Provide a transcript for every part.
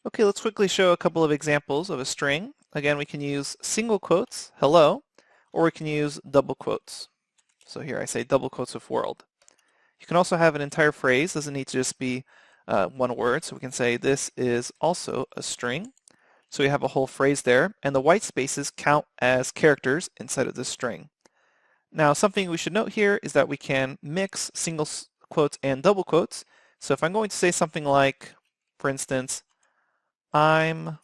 Okay, let's quickly show a couple of examples of a string. Again, we can use single quotes, hello, or we can use double quotes. So here I say double quotes with world. You can also have an entire phrase, doesn't need to just be one word. So we can say this is also a string. So we have a whole phrase there, and the white spaces count as characters inside of this string. Now, something we should note here is that we can mix single quotes and double quotes. So if I'm going to say something like, for instance, I'm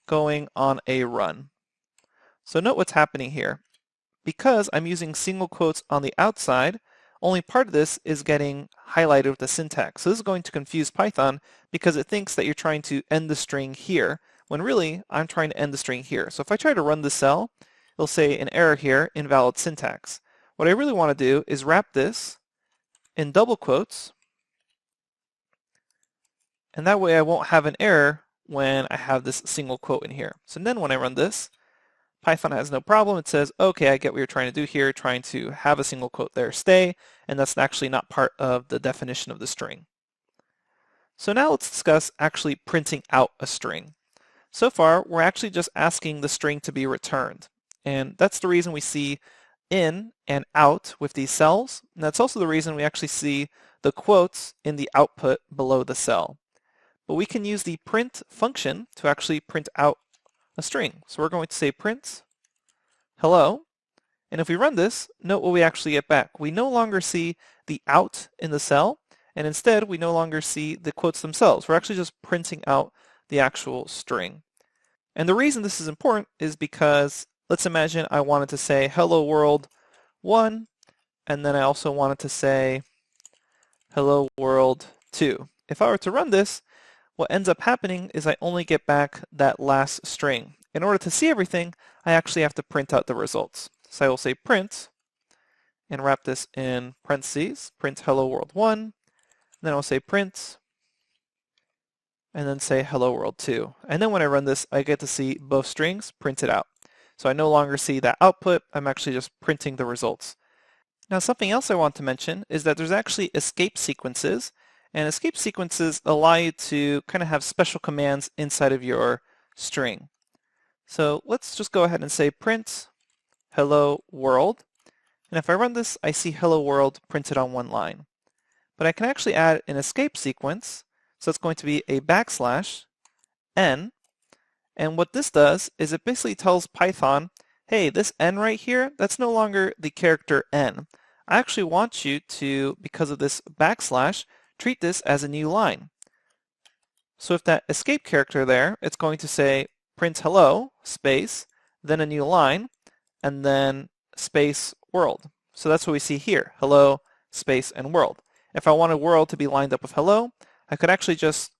going on a run. So note what's happening here. Because I'm using single quotes on the outside, only part of this is getting highlighted with the syntax. So this is going to confuse Python because it thinks that you're trying to end the string here, when really I'm trying to end the string here. So if I try to run this cell, it'll say an error here, invalid syntax. What I really want to do is wrap this in double quotes, and that way I won't have an error when I have this single quote in here. So then when I run this, Python has no problem. It says, okay, I get what you're trying to do here, trying to have a single quote there stay, and that's actually not part of the definition of the string. So now let's discuss actually printing out a string. So far, we're actually just asking the string to be returned. And that's the reason we see in and out with these cells. And that's also the reason we actually see the quotes in the output below the cell. But we can use the print function to actually print out a string. So we're going to say print hello, and if we run this, note what we actually get back. We no longer see the out in the cell, and instead we no longer see the quotes themselves. We're actually just printing out the actual string. And the reason this is important is because let's imagine I wanted to say hello world 1, and then I also wanted to say hello world 2. If I were to run this, what ends up happening is I only get back that last string. In order to see everything, I actually have to print out the results. So I will say print, and wrap this in parentheses, print hello world 1, then I'll say print, and then say hello world 2. And then when I run this, I get to see both strings printed out. So I no longer see that output, I'm actually just printing the results. Now something else I want to mention is that there's actually escape sequences, and escape sequences allow you to kind of have special commands inside of your string. So let's just go ahead and say print hello world. And if I run this, I see hello world printed on one line. But I can actually add an escape sequence. So it's going to be a backslash n. And what this does is it basically tells Python, hey, this n right here, that's no longer the character n. I actually want you to, because of this backslash, treat this as a new line. So if that escape character there, it's going to say print hello, space, then a new line, and then space world. So that's what we see here, hello, space, and world. If I wanted world to be lined up with hello, I could actually just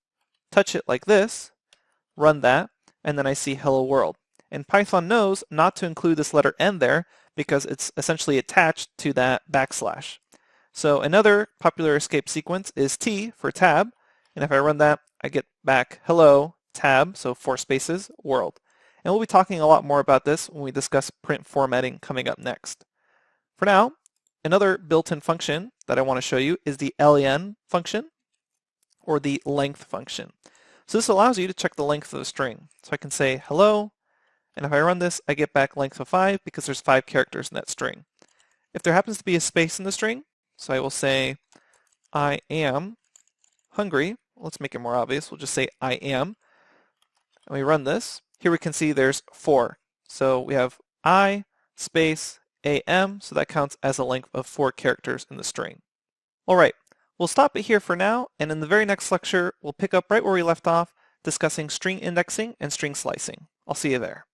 touch it like this, run that, and then I see hello world. And Python knows not to include this letter n there because it's essentially attached to that backslash. So another popular escape sequence is T for tab, and if I run that, I get back hello, tab, so 4 spaces, world. And we'll be talking a lot more about this when we discuss print formatting coming up next. For now, another built-in function that I want to show you is the len function, or the length function. So this allows you to check the length of the string. So I can say hello, and if I run this, I get back length of 5 because there's 5 characters in that string. If there happens to be a space in the string, so I will say, I am hungry. Let's make it more obvious. We'll just say, I am. And we run this. Here we can see there's 4. So we have I space am, so that counts as a length of 4 characters in the string. All right, we'll stop it here for now, and in the very next lecture, we'll pick up right where we left off, discussing string indexing and string slicing. I'll see you there.